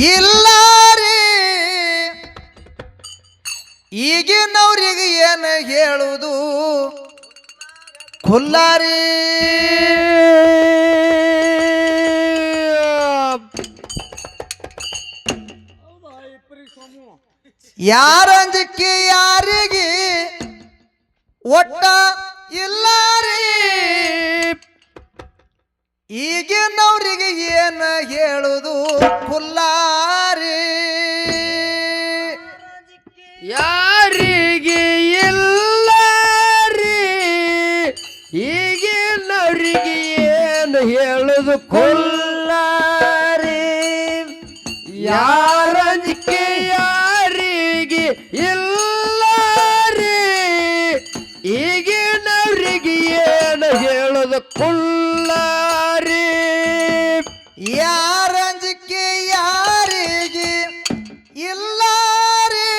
ಇಲ್ಲಾರಿ ಈಗಿನವ್ರಿಗೆ ಏನು ಹೇಳುವುದು ಖುಲ್ಲಾರಿ ಯಾರಂಜಿಕೆ ಯಾರಿಗೆ ಒಟ್ಟ ಇಲ್ಲಾರಿ ಈಗಿನವ್ರಿಗೆ ಏನು ಹೇಳುವುದು ಖುಲ್ಲಾರಿ ಯಾರಿಗೆ ಇಲ್ಲಾರಿ ಈಗಿನವ್ರಿಗೆ ಏನು ಹೇಳುದು ಖುಲ್ಲಾರಿ ಯಾರಂಜಿಕೆ ಯಾರಿಗೆ ಇಲ್ಲಾರಿ ಈಗಿನವ್ರಿಗೆ ಏನು ಹೇಳುದು ಖುಲ್ಲಾರಿ ಯಾರಂಜಿಕೆ ಯಾರಿಗೆ ಇಲ್ಲಾರಿ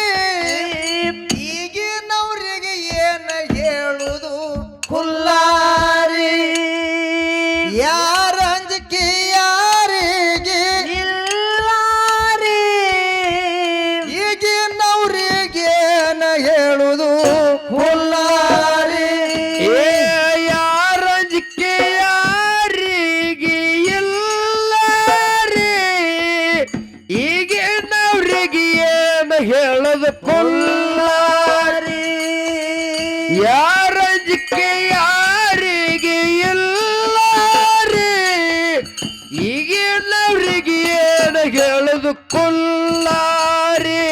ಈಗಿನವ್ರಿಗೆ ಏನು ಹೇಳುವುದು ಖುಲ್ಲಾರಿ ಯಾರಂಜಿಕೆ ಯಾರಿಗೆ ಇಲ್ಲಾರಿ ಈಗಿನವ್ರಿಗೆ ಏನು ಹೇಳುವುದು ಖುಲ್ಲಾರಿ ಯಾರಂಜಿಕೆ ಯಾರಿಗೆ ಇಲ್ಲಾರಿ ಈಗಿನವ್ರಿಗೆ ಏನು ಹೇಳದು ಖುಲ್ಲಾರಿ ಯಾರಂಜಿಕೆ ಯಾರಿಗೆ ಇಲ್ಲಾರಿ ಈಗಿನವ್ರಿಗೆ ಏನು ಹೇಳದು ಖುಲ್ಲಾರಿ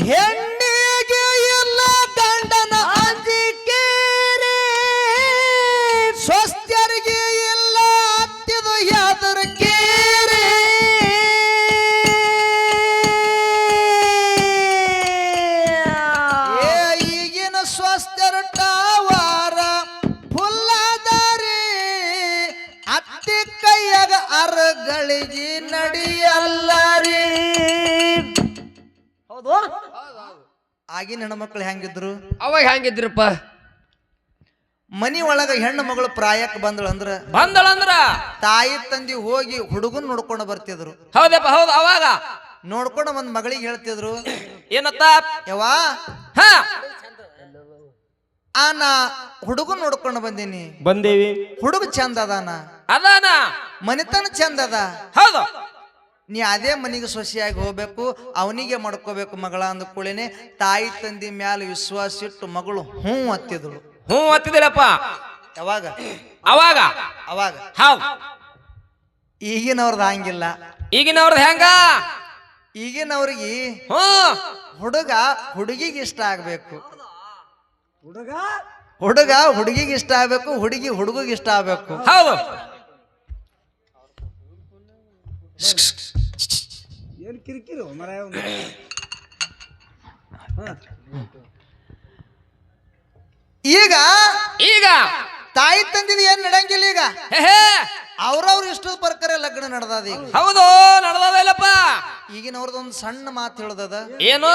ಹೆಣ್ಣಿಗೆ ಇಲ್ಲ ಗಂಡನ ಅಂಜಿಕೆ ಸ್ವಸ್ಥರಿಗೆ ಇಲ್ಲ ಹತ್ತಿದು ಯಾದರಕೆ ಈಗಿನ ಸ್ವಸ್ಥರ ಟಾವಾರ ಫುಲ್ಲದಾರಿ ಅತ್ತಿ ಕೈಯಾಗ ಅರಗಳಿಗೆ ನಡಿಯಲ್ಲರಿ ಹೌದು ಆಗಿನ ಹೆಣ್ಮಕ್ಳು ಹೆಂಗಿದ್ರು ಅವಾಗ ಹೆಂಗಿದ್ರಪ್ಪ ಮನಿ ಒಳಗ ಹೆಣ್ಣು ಮಗಳು ಪ್ರಾಯಕ್ಕೆ ಬಂದಳಂದ್ರ ತಾಯಿ ತಂದಿ ಹೋಗಿ ಹುಡುಗನ್ ನೋಡ್ಕೊಂಡು ಬರ್ತಿದ್ರು ಹೌದಪ್ಪ ಹೌದು ಅವಾಗ ನೋಡ್ಕೊಂಡು ಒಂದ್ ಮಗಳಿಗೆ ಹೇಳ್ತಿದ್ರು ಏನತ್ತ ಯವ್ವಾ ಹ ನಾ ಹುಡುಗನ್ ನೋಡ್ಕೊಂಡು ಬಂದೀನಿ ಬಂದೇವಿ ಹುಡುಗ ಚಂದ ಅದಾನ ಅದಾನ ಮನಿತನ ಚಂದ ಅದ ಹೌದು ನೀ ಅದೇ ಮನಿಗೆ ಸೊಸೆಯಾಗಿ ಹೋಗ್ಬೇಕು ಅವನಿಗೆ ಮಾಡ್ಕೋಬೇಕು ಮಗಳ ಅಂದ ಕೂಡಲೇ ತಾಯಿ ತಂದಿ ಮ್ಯಾಲ ವಿಶ್ವಾಸ ಇಟ್ಟು ಮಗಳು ಹ್ಞೂ ಹತ್ತಿದಳು ಹ್ಞೂ ಹತ್ತಿದಿಲ್ಲಪ್ಪ ಯಾವಾಗ ಅವಾಗ ಅವಾಗ ಹೌದು ಈಗಿನವ್ರದ್ದು ಹಂಗಿಲ್ಲ ಈಗಿನವ್ರದ್ದು ಹೆಂಗ ಈಗಿನವ್ರಿಗೆ ಹ್ಞೂ ಹುಡುಗ ಹುಡುಗಿಗೆ ಇಷ್ಟ ಆಗ್ಬೇಕು ಹುಡುಗ ಹುಡುಗಿಗೆ ಇಷ್ಟ ಆಗ್ಬೇಕು ಹುಡುಗಿ ಹುಡುಗಿಗೆ ಇಷ್ಟ ಆಗ್ಬೇಕು ಹೌದು ಏನು ಕಿರಿಕಿರಿ ಮರ ಈಗ ಈಗ ತಾಯಿ ತಂದಿದ್ ಏನ್ ನಡಂಗಿಲ್ಲ ಈಗ ಹೇ ಅವ್ರವ್ರ ಇಷ್ಟದ ಪ್ರಕಾರ ಲಗ್ನ ನಡೆದದ ಈಗ ಹೌದು ನಡೆದಲ್ಲಪ್ಪ ಈಗಿನವ್ರದೊಂದು ಸಣ್ಣ ಮಾತು ಹೇಳದದ ಏನು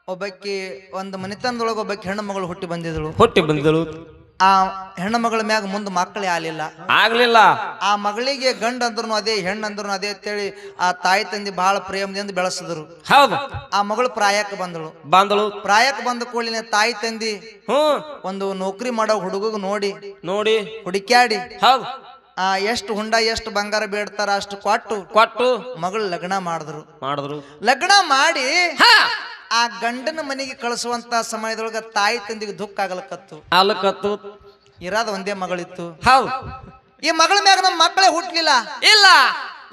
ಒಬ್ಬಕ್ಕಿ ಒಂದು ಮನಿತನದೊಳಗೆ ಒಬ್ಬಕ್ಕಿ ಹೆಣ್ಣು ಮಗಳು ಹುಟ್ಟಿ ಬಂದಿದಳು ಹುಟ್ಟಿ ಬಂದಳು ಆ ಹೆಣ್ಣು ಮಗಳ ಮ್ಯಾಗ ಮುಂದೆ ಮಕ್ಕಳೇ ಆಲಿಲ್ಲ ಆಗ್ಲಿಲ್ಲ ಆ ಮಗಳಿಗೆ ಗಂಡ ಅಂದ್ರೂ ಅದೇ ಹೆಣ್ಣು ಅಂದ್ರೂ ಅದೇ ಅಂತೇಳಿ ಆ ತಾಯಿ ತಂದಿ ಬಹಳ ಪ್ರೇಮದಿಂದ ಬೆಳೆಸಿದ್ರು ಹೌದು ಆ ಮಗಳು ಪ್ರಾಯಕ್ಕೆ ಬಂದಳು ಪ್ರಾಯಕ್ಕೆ ಬಂದ ಕೂಡಲಿನ ತಾಯಿ ತಂದಿ ಒಂದು ನೌಕರಿ ಮಾಡೋ ಹುಡುಗ ನೋಡಿ ಹುಡುಕ್ಯಾಡಿ ಹೌದು ಎಷ್ಟು ಹುಂಡ ಎಷ್ಟು ಬಂಗಾರ ಬೇಡ್ತಾರ ಅಷ್ಟು ಕೊಟ್ಟು ಮಗಳು ಲಗ್ನ ಮಾಡಿದ್ರು ಲಗ್ನ ಮಾಡಿ ಆ ಗಂಡನ ಮನೆಗೆ ಕಳಿಸುವಂತ ಸಮಯದೊಳಗ ತಾಯಿ ತಂದಿಗೆ ದುಃಖ ಆಗಲಕತ್ತು ಇರಾದ ಒಂದೇ ಮಗಳಿತ್ತು ಹೌದು ಈ ಮಗಳ ಮ್ಯಾಗ ನಮ್ಮ ಮಕ್ಕಳೇ ಹುಟ್ಲಿಲ್ಲ ಇಲ್ಲ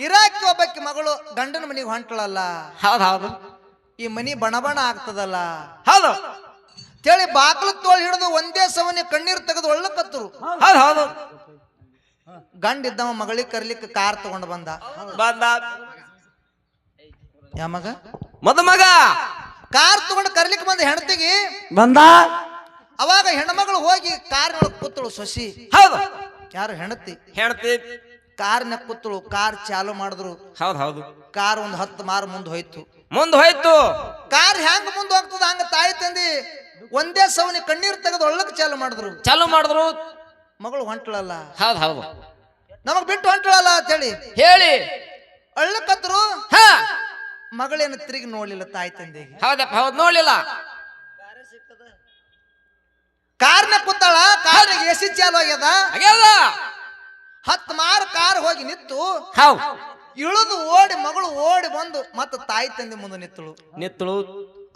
ಇರಾಕಿ ಒಬ್ಬಕ್ಕಿ ಮಗಳು ಗಂಡನ ಮನೆಗೆ ಹೊಂಟಳಲ್ಲ ಹೌದು ಈ ಮನಿ ಬಣ ಆಗ್ತದಲ್ಲ ಹೌದು ಹೇಳಿ ಬಾಕ್ಲ ತೋಳ್ ಹಿಡಿದು ಒಂದೇ ಸವನಿ ಕಣ್ಣೀರ್ ತೆಗೆದು ಒಳ್ಳಕತ್ತರು ಹೌದು ಗಂಡ ಇದ್ದವ ಮಗಳಿಗೆ ಕರ್ಲಿಕ್ಕೆ ಕಾರ್ ತಗೊಂಡು ಬಂದ ಯಾಮಗ ಮದುಮಗ ಕಾರ್ ತಗೊಂಡು ಕರ್ಲಿಕ್ಕೆ ಬಂದ ಹೆಣ್ತಿಗೆ ಬಂದ ಅವಾಗ ಹೆಣ್ಮಗಳು ಹೋಗಿ ಕಾರ್ನೊಳಗೆ ಕೂತಳು ಸೊಸಿ ಹೌದು ಯಾರು ಹೆಣತಿ ಕಾರ್ನ ಕೂತಳು ಕಾರ್ ಚಾಲು ಮಾಡಿದ್ರು ಹೌದು ಕಾರ್ ಒಂದು 10 ಮಾರು ಮುಂದೆ ಹೋಯ್ತು ಕಾರ್ ಹೆಂಗ್ ಮುಂದೆ ಹೋಗ್ತದ ಹಂಗ ತಾಯಿ ತಂದಿ ಒಂದೇ ಸವನಿ ಕಣ್ಣೀರ್ ತೆಗೆದು ಒಳ್ಳಕ್ ಚಾಲು ಮಾಡಿದ್ರು ಮಗಳು ಹೊಂಟಳಲ್ಲ ಹೌದು ನಮಗ್ ಬಿಟ್ಟು ಹೊಂಟಳಲ್ಲ ಅಂತ ಹೇಳಿ ಅಳ್ಳಕತ್ರು ಹಾ ಮಗಳೇನು ತಿರುಗಿ ನೋಡ್ಲಿಲ್ಲ ತಾಯಿ ತಂದೆಗೆ. ಹೌದಪ್ಪ ಹೌದ್ ನೋಡ್ಲಿಲ್ಲ. ಕಾರ್ನ ಕೂತಾಳ, ಕಾರ್ನಾಗ ಎಸಿ ಚಾಲು ಆಗ್ಯದ. ಆಗ್ಯಾದ 10 ಮಾರು ಕಾರ್ ಹೋಗಿ ನಿತ್ತು, ಹೌದ್ ಇಳಿದು ಓಡಿ ಮಗಳು ಓಡಿ ಬಂದು ಮತ್ತ ತಾಯಿ ತಂದೆ ಮುಂದೆ ನಿತ್ತಳು.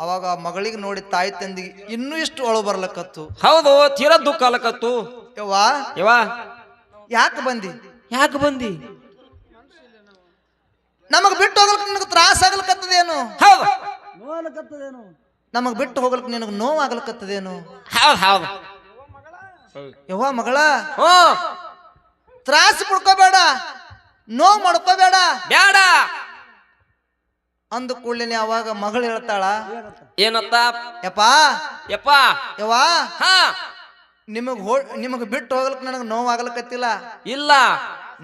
ಅವಾಗ ಮಗಳಿಗೆ ನೋಡಿ ತಾಯಿ ತಂದಿಗೆ ಇನ್ನೂ ಇಷ್ಟು ಅಳು ಬರ್ಲಕತ್ತು. ಹೌದು ತೀರ ದುಃಖ ಅಲಕತ್ತು. ಯವ್ವಾ ಯವ್ವ ಯಾಕೆ ಬಂದಿ? ಯಾಕೆ ಬಂದಿ? ನಮಗ್ ಬಿಟ್ಟು ಹೋಗ್ಲಿಕ್ಕೆ ನಿನಗೆ ತ್ರಾಸ ಆಗ್ಲಿಕತ್ತದೇನು? ಹೌದು ನೋಡ್ಲಕತ್ತದೇನು? ನಮಗ್ ಬಿಟ್ಟು ಹೋಗ್ಲಿಕ್ಕೆ ನಿನಗೆ ನೋವು ಆಗ್ಲಿಕತ್ತದೇನು? ಹೌದ್ ಹೌದು ಯವ್ವ ಮಗಳ ಹ್ಮ್ ತ್ರಾಸ ಪಡ್ಕೋಬೇಡ, ನೋವು ಮಾಡ್ಕೋಬೇಡ ಬ್ಯಾಡ ಅಂದ ಕೂಡಲೇ ಅವಾಗ ಮಗಳು ಹೇಳ್ತಾಳ, ಏನತ್ತ? ಯಪ್ಪಾ ಯಪ್ಪ ಯವ್ವಾ ಹಾ ನಿಮಗ್ ಬಿಟ್ಟು ಹೋಗ್ಲಿಕ್ಕೆ ನನಗೆ ನೋವು ಆಗ್ಲಿಕತ್ತಿಲ್ಲ, ಇಲ್ಲ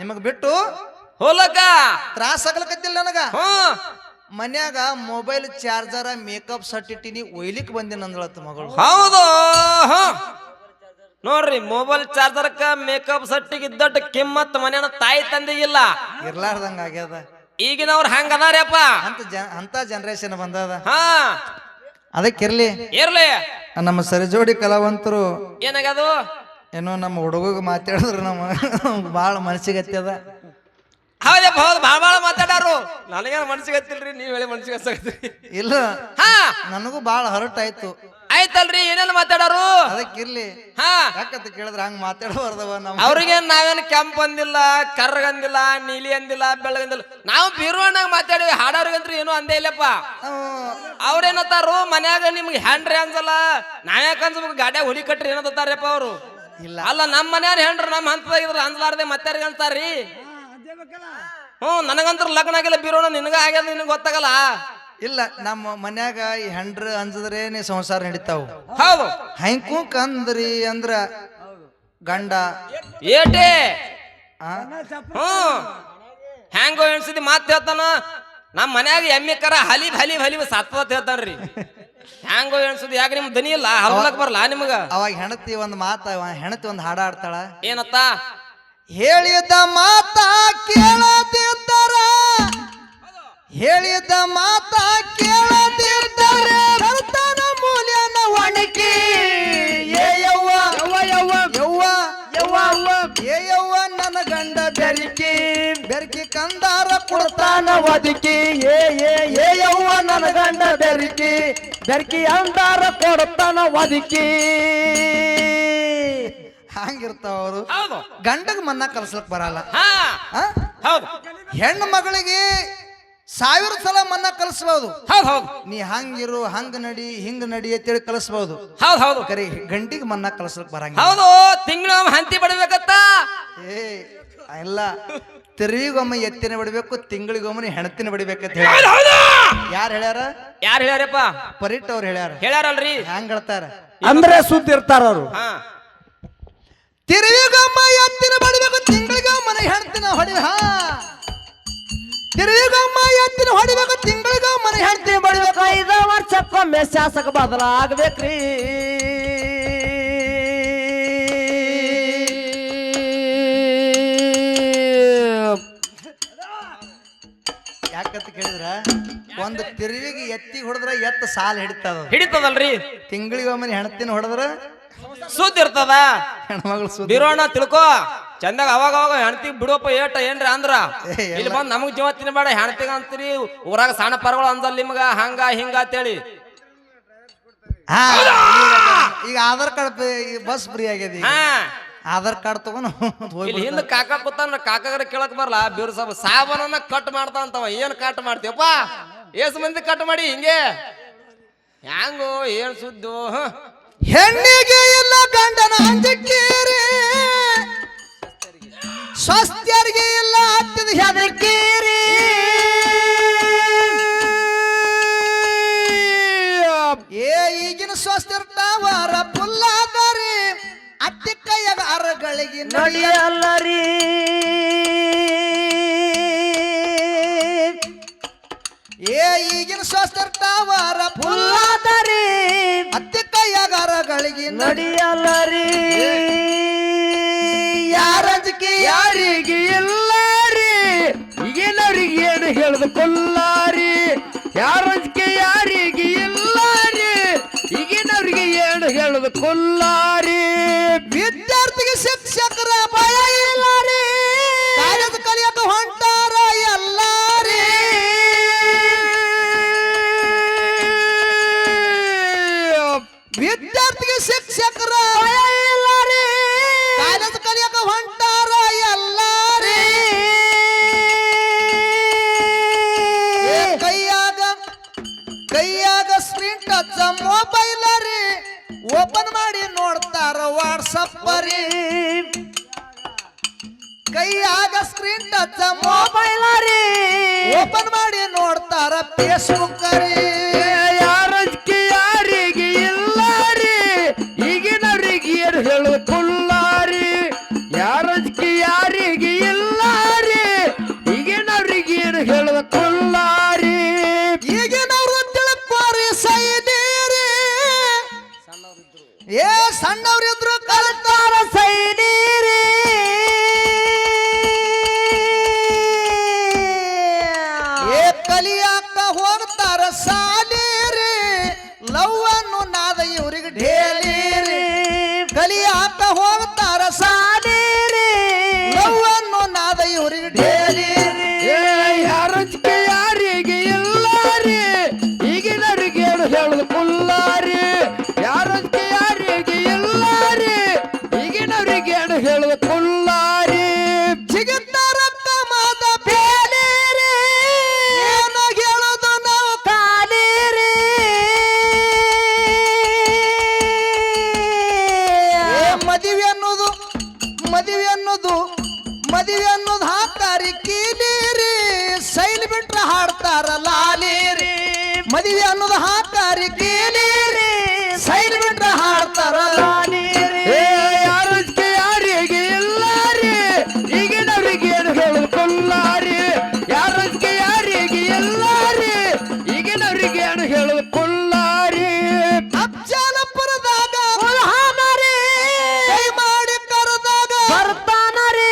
ನಿಮಗ್ ಬಿಟ್ಟು ಹೋಲಕ ತ್ರಾಸ ಆಗ್ಲಿಕತ್ತಿಲ್ಲ ನನಗ. ಹ್ಮ್ ಮನ್ಯಾಗ ಮೊಬೈಲ್ ಚಾರ್ಜರ್ ಮೇಕಪ್ ಸೆಟ್ ಇಟ್ಟಿನಿ ಒಯ್ಲಿಕ್ ಬಂದಿನ ಅಂದಳತ್ತ ಮಗಳು. ಹೌದು ನೋಡ್ರಿ ಮೊಬೈಲ್ ಚಾರ್ಜರ್ಕ ಮೇಕಪ್ ಸಟ್ಟಿಗೆ ಇದ್ದಟ್ಟು ಕಿಮ್ಮತ್ ಮನೆಯ ತಾಯಿ ತಂದೆಗಿಲ್ಲ. ಇರ್ಲಾರ್ದಂಗ ಆಗ್ಯದ. ಈಗಿನವ್ರು ಹಂಗ ಅದಾರ್ಯಪ್ಪ. ಅಂತ ಜನರೇಷನ್ ಬಂದದ. ಹಾ ಅದಕ್ಕಿರ್ಲಿ ಇರ್ಲಿ. ನಮ್ಮ ಸರಿಜೋಡಿ ಕಲಾವಂತರು ಏನಾಗದು ಏನೋ ನಮ್ಮ ಹುಡುಗ ಮಾತಾಡಿದ್ರು ನಮ್ಮ ಬಾಳ ಮನಸ್ಸಿಗೆ ಹತ್ತದ. ಹೌದಪ್ಪ ಹೌದು ಭಾಳ ಮಾತಾಡಾರು. ನನಗೇನು ಮನ್ಸಿಗೆ ಹತ್ತಿಲ್ರಿ, ನೀವ್ ಹೇಳಿ ಮನ್ಸಿಗೆ ಹಚ್ಚಕತ್ತೀರಿ. ಇಲ್ಲ ಹಾ ನನಗೂ ಬಾಳ ಹರ್ಟ್ ಆಯ್ತು. ಆಯ್ತಲ್ರಿ ಏನೇನು ಮಾತಾಡಾರು. ಅದಕ್ಕಿರ್ಲಿ ಹಾ ಯಾಕಂತ ಕೇಳಿದ್ರ ಹಂಗ ಮಾತಾಡಬಾರ್ದವ. ನಮ್ಮ ಅವ್ರಿಗೆ ನಾವೇನು ಕೆಂಪ್ ಅಂದಿಲ್ಲ, ಕರ್ಗಂದಿಲ್ಲ, ನೀಲಿ ಅಂದಿಲ್ಲ, ಬೆಳಗಂದಿಲ್ಲ. ನಾವು ಬೀರುವಣ್ಣಾಗ ಮಾತಾಡಿವಿ. ಹಾಡೋರ್ಗಂತ್ರಿ ಏನು ಅಂದೇ ಇಲ್ಲಪ್ಪ. ಅವ್ರೇನತ್ತಾರು ಮನ್ಯಾಗ ನಿಮ್ಗೆ ಹ್ಯಾಂಡ್ರಿ ಅನ್ಸಲ್ಲ, ನಾವ್ಯಾಕ ಅನ್ಸ್ಬೇಕು, ಗಾಡ್ಯಾಗ ಹುಲಿ ಕಟ್ರಿ ಏನತ್ತಾರಪ್ಪ ಅವರು. ಇಲ್ಲ ಅಲ್ಲ ನಮ್ಮ ಮನ್ಯಾರ ಹೆಂಡ್ರು ನಮ್ಮ ಹಂತದಾಗಿದ್ರು ಅನ್ಲಾರ್ದೆ ಮತ್ತಾರಿಗೆ ಅಂತಾರ್ರಿ. ನನಗಂತ್ರ ಲಗ್ನ ಆಗಿಲ್ಲ ಬೀರೋಣ, ನಿನಗ ಆಗ್ಯದ, ನಿನಗೆ ಗೊತ್ತಾಗಲ್ಲ. ಇಲ್ಲ ನಮ್ಮ ಮನ್ಯಾಗ ಈ ಹೆಂಡ್ರ ಅಂಜದ್ರೇನೆ ಸಂಸಾರ ನಡೀತಾವು. ಹೌದು ಹೈಕು ಕಂದ್ರಿ ಅಂದ್ರ ಗಂಡ ಏಟೇ ಆ? ಹ್ಯಾಂಗೋ ಎಣ್ಸಿದಿ ಮಾತು ಹೇಳ್ತಾನ. ನಮ್ಮ ಮನ್ಯಾಗ ಎಮ್ಮೆ ಕರ ಹಲಿಬ್ ಹಲಿಬ್ ಹಲಿಬ್ ಸತ್ವತ್ ಹೇಳ್ತಾನ್ರಿ. ಹ್ಯಾಂಗೋ ಎಣ್ಸುದು ಯಾಕೆ ನಿಮ್ ದನಿ ಇಲ್ಲ, ಹಲ್ಲಕ್ ಬರಲ್ಲ ನಿಮಗ? ಅವಾಗ ಹೆಣತಿ ಒಂದ್ ಹೆಣತಿ ಒಂದ್ ಹಾಡ ಆಡ್ತಾಳ. ಏನತ್ತ? ಹೇಳಿದ ಮಾತ ಕೇಳದಿದ್ದರ, ಹೇಳಿದ ಮಾತ ಕೇಳದಿದ್ದರ ಭರ್ತನ ಮೂಲ್ಯನ ಒಣಗಿ ಏಯವ್ವ ಯವ್ವ ಯವ್ವ ಯವ್ವ ಏಯವ್ವ ನನ್ನ ಗಂಡ ಬೆರಕಿ ಬೆರಕಿ ಕಂದಾರ ಕೊಡ್ತಾನ ಒದಕಿ ಏಯವ್ವ ನನ್ನ ಗಂಡ ಬೆರಕಿ ಬೆರಕಿ ಅಂದಾರ ಕೊಡ್ತಾನ ಒದಕಿ. ಹಂಗಿರ್ತಾವ ಅವರು. ಗಂಡಗ ಮನ್ನ ಕಲ್ಸಕ್ ಬರಲ್ಲ. ಹೆಣ್ಣು ಮಗಳಿಗೆ 1000 ಸಲ ಮನ್ನ ಕಲಿಸಬಹುದು. ನೀ ಹಂಗಿರು, ಹಂಗ ನಡಿ, ಹಿಂಗ ನಡಿ ಅಂತೇಳಿ ಕಲಿಸಬಹುದು. ಹೌದು ಕರೆ ಗಂಡಿಗೆ ಮನ್ನ ಕಲ್ಸಕ್ ಬರಂಗ. ಹೌದು ತಿಂಗಳ ಹಂತಿ ಬಡಬೇಕತ್ತ. ಇಲ್ಲ, ತಿರುವಿಗೊಮ್ಮೆ ಎತ್ತಿನ ಬಿಡ್ಬೇಕು, ತಿಂಗಳಿಗೊಮ್ಮೆ ಹೆಣತಿನ ಬಿಡ್ಬೇಕಂತ ಹೇಳಿ ಯಾರು ಹೇಳ್ಯಾರ? ಯಾರು ಹೇಳ್ಯಾರಪ್ಪ? ಪರಿಟ್ ಅವ್ರು ಹೇಳ್ಯಾರಲ್ರಿ. ಹ್ಯಾಂಗ ಹೇಳ್ತಾರ ಅಂದ್ರೆ ಸುದ್ದಿ ಇರ್ತಾರ ಅವರು. ತಿರುವಿಗೊಮ್ಮ ಎತ್ತಿನ ಬಡಿಬೇಕು, ತಿಂಗಳಿಗೊಮ್ಮೆ ಹೆಣ್ತಿನ ಹೊಡಿ. ತಿರುವಿಗೊಮ್ಮ ಎತ್ತಿನ ಹೊಡಿಬೇಕು, ತಿಂಗಳಿಗೊಮ್ಮೆ ಹೆಣ್ತಿನ ಬಡಿಬೇಕು. 5 ವರ್ಷಕ್ಕೊಮ್ಮೆ ಶಾಸಕ ಬದಲಾಗಬೇಕ್ರಿ. ಯಾಕಂತ ಕೇಳಿದ್ರ ಒಂದು ತಿರುವಿಗೆ ಎತ್ತಿ ಹೊಡೆದ್ರ ಎತ್ತ ಸಾಲ ಹಿಡಿತದಲ್ರಿ. ತಿಂಗಳಿಗೊಮ್ಮೆ ಹೆಣ್ತಿನ ಹೊಡೆದ್ರ ಸುದ್ದಿ ಇರ್ತದ. ಹೆಣ್ಮಗಳು ಸುದ್ದಿ ಬಿರೋಣ ತಿಳ್ಕೊ ಚಂದಾಗ. ಅವಾಗ ಹೆಣ್ತಿಗ್ ಬಿಡುವಪ್ಪ ಏಟ ಏನ್ರಿ ಅಂದ್ರ ಇಲ್ಲಿ ಬಂದ್ ನಮಗ್ ಜೀವ ತಿನ್ಬೇಡ, ಹೆಣ್ತಿಗ ಅಂತೀರಿ. ಊರಾಗ ಸಣ್ಣ ಪರಗಳು ಅಂದಲ್ ನಿಮ್ಗ ಹಂಗ ಹಿಂಗ ಅಂತೇಳಿ. ಈಗ ಆಧಾರ್ ಕಾರ್ಡ್ ಬಸ್ ಫ್ರೀ ಆಗ್ಯದ. ಆಧಾರ್ ಕಾರ್ಡ್ ತಗೊಂಡು ಇಲ್ಲಿ ಹಿಂದ ಕಾಕ ಕೂತಾನ, ಕಾಕಾಗರ ಕೇಳಕ್ ಬರಲ್ಲ. ಬೀರ್ ಸಾಬನನ್ನ ಕಟ್ ಮಾಡ್ತಾ ಅಂತವ. ಏನ್ ಕಟ್ ಮಾಡ್ತೀವಪ್ಪ? ಏಸ್ ಮಂದಿ ಕಟ್ ಮಾಡಿ ಹಿಂಗೆ ಹ್ಯಾಂಗೋ ಏನ್ ಸುದ್ದು. ಹೆಣ್ಣಿಗೆ ಇಲ್ಲ ಗಂಡನ ಅಂಜಕೇರಿ, ಸ್ವಸ್ಥರಿಗೆ ಇಲ್ಲ ಹತ್ತಿದ ಹೆದರಿಕೇರಿ. ಈಗಿನ ಸ್ವಸ್ಥರ್ತಾವರ ಪುಲ್ಲಾದರಿ, ಅತ್ತಿ ಕೈಯಾಗ ಅರಗಳಿಗೆ ನಡಿಯಲ್ಲರಿ. ಈಗಿನ ಸ್ವಸ್ಥರ್ತಾವರ ಪುಲ್ಲಾದರಿ, ಅತ್ತಿ ಕೈಯಾಗ ಅರಗಳಿಗೆ ನಡಿಯಲ್ಲರಿ. ಯಾರಂಜಿಕೆ ಯಾರಿಗೆ ಇಲ್ಲ ರೀ, ಈಗಿನವ್ರಿಗೆ ಏನು ಏನು ಹೇಳುದು ಕೊಲ್ಲಾರಿ ಯಾರಂಜಿಕೆ ಯಾರಿಗೆ ಇಲ್ಲಾರಿ ಈಗಿನವ್ರಿಗೆ ಏನು ಹೇಳುದು ಕೊಲ್ಲಾರಿ ವಿದ್ಯಾರ್ಥಿಗೆ ಶಿಕ್ಷಕರ ಭಯ ಇಲ್ಲಾರಿ ಕಾಲೇಜ್ ಕಲಿಯಕ ಹೊಂಟಾರ ಎಲ್ಲಾರಿ ವಿದ್ಯಾರ್ಥಿಗೆ ಶಿಕ್ಷಕರ ಭಯ ಇಲ್ಲಾರಿ ಕಾಲೇಜ್ ಕಲಿಯಕ ಹೊಂಟಾರ ಎಲ್ಲಾರಿ ಕೈಯಾಗ ಸ್ಕ್ರೀನ್ ಟಚ್ ಮೊಬೈಲ್ ರೀ ಓಪನ್ ಮಾಡಿ ನೋಡ್ತಾರ ವಾಟ್ಸಪ್ ರೀ ಕೈಯಾಗ ಸ್ಕ್ರೀನ್ ಟಚ್ ಮೊಬೈಲ್ ರೀ ಓಪನ್ ಮಾಡಿ ನೋಡ್ತಾರ ಫೇಸ್ಬುಕ್ ರೀ ಯಾರಂಜಿಕೆ ಯಾರಿಗೆ ಇಲ್ಲಾರಿ ಈಗಿನವ್ರಿಗೆ ಏನು ಹೇಳುದು ಕೊಲ್ಲಾರಿ ಯಾರಂಜಿಕೆ ಯಾರಿಗೆ ಇಲ್ಲಾರಿ ಈಗಿನವ್ರಿಗೆ ಏನು ಹೇಳುದು ಕೊಲ್ಲಾರಿ ಈಗಿನವ್ರು ತಿಳ್ಕೋರಿ ಸೈನೀರಿ ಏ ಸಣ್ಣವ್ರಿದ್ರು ಕಲಿತಾರ ಸೈನೀರಿ ಏ ಕಲಿಯಾಕ ಹೋಗ್ತಾರ ಸಾಲೀರಿ ಲವ್ ಅನ್ನು ನಾದ ಇವ್ರಿಗೆ ಢೇಲೀರಿ ಕಲಿಯಾಕ ಹೋಗ್ತಾರ ಸಾಲೀರಿ ಲವ್ ಅನ್ನು ನಾದ ಇವ್ರಿಗೆ ಢೇಲೀರಿ ಯಾರಂಜಿಕೆ ಯಾರಿಗೆ ಇಲ್ಲಾರಿ ಈಗಿನವ್ರಿಗೆ ಏನು ಹೇಳುದು ಕೊಲ್ಲಾರಿ ಯಾರಂಜಿಕೆ ಯಾರಿಗೆ ಇಲ್ಲಾರಿ ಈಗಿನವ್ರಿಗೆ ಏನು ಹೇಳುದು ಕೊಲ್ಲಾರಿ ಸಿಗುತ್ತಾರ ಕಮದ ಬೇಲೀರಿ ಏನು ಹೇಳೋದು ನಾವು ಕಾಲೀರಿ ಮದುವೆ ಅನ್ನೋದು ಹಾಕ್ತಾರಿ ಕೀಲೀರಿ ಸೈಲ್ ಬಿಟ್ರ ಹಾಡ್ತಾರ ಲಾಲೀರಿ ಮದುವೆ ಅನ್ನೋದು ಹಾಕ್ತಾರಿ ಕೀಲೀರಿ ಸೈಲ್ ಬಿಟ್ರ ಹಾಡ್ತಾರ ಲಾಲೀರಿ ಯಾರಂಜಿಕೆ ಯಾರಿಗೆ ಇಲ್ಲಾರಿ ಈಗಿನವ್ರಿಗೆ ಏನು ಹೇಳುದು ಕೊಲ್ಲಾರಿ ಯಾರಂಜಿಕೆ ಯಾರಿಗೆ ಇಲ್ಲಾರಿ ಈಗಿನವ್ರಿಗೆ ಏನು ಹೇಳುದು ಕೊಲ್ಲಾರಿ ಅಫ್ಜಲಪುರದಾಗ ಉಲ್ಹಾನರಿ ಕೈ ಮಾಡಿ ಕರೆದಾಗ ಬರ್ತಾನರಿ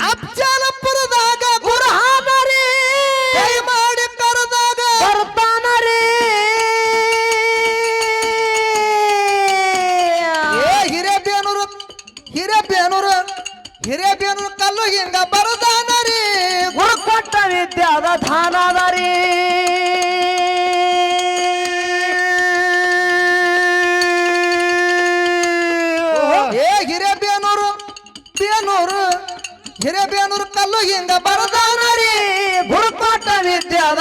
ಅಫ್ಜಲಪುರದಾಗ ಗುರ್ಹಾನರಿ ಕೈ ಮಾಡಿ ಕರೆದಾಗ ಬರ್ತಾನರಿ ಏ ಹಿರೇಬೇನೂರು ಕಲ್ಲು ಹಿಂಗ ಬರದಾನರಿ ಗುರು ಕೊಟ್ಟ ವಿದ್ಯಾದ ಧಾನದರಿ ಏ ಹಿರೇಬೇನೂರು ಕಲ್ಲು ಹಿಂಗ ಬರದಾನರಿ ಗುರು ಕೊಟ್ಟ ವಿದ್ಯಾದ